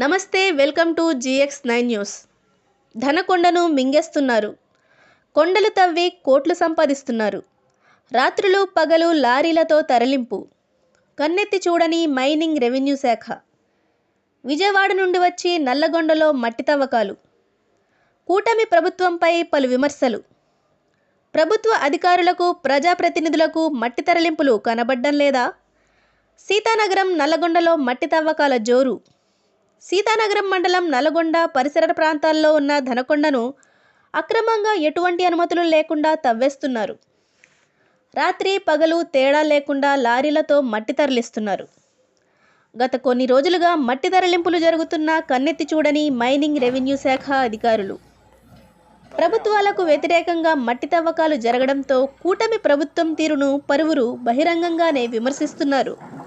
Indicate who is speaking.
Speaker 1: నమస్తే, welcome to GX9 news. ధనకొండను మింగేస్తున్నారు. కొండలు తవ్వి కోట్లు సంపాదిస్తున్నారు. రాత్రులు పగలు లారీలతో తరలింపు. కన్నెత్తి చూడని మైనింగ్ రెవెన్యూ శాఖ. విజయవాడ నుండి వచ్చి నల్లగొండలో మట్టి తవ్వకాలు. కూటమి ప్రభుత్వంపై పలు విమర్శలు. ప్రభుత్వ అధికారులకు ప్రజాప్రతినిధులకు మట్టి తరలింపులు కనబడ్డం లేదా? సీతానగరం నల్లగొండలో మట్టి తవ్వకాల జోరు. సీతానగరం మండలం నల్లగొండ పరిసర ప్రాంతాల్లో ఉన్న ధనకొండను అక్రమంగా ఎటువంటి అనుమతులు లేకుండా తవ్వేస్తున్నారు. రాత్రి పగలు తేడా లేకుండా లారీలతో మట్టి తరలిస్తున్నారు. గత కొన్ని రోజులుగా మట్టి తరలింపులు జరుగుతున్న కన్నెత్తి చూడని మైనింగ్ రెవెన్యూ శాఖ అధికారులు. ప్రభుత్వాలకు వ్యతిరేకంగా మట్టి తవ్వకాలు జరగడంతో కూటమి ప్రభుత్వం తీరును పలువురు బహిరంగంగానే విమర్శిస్తున్నారు.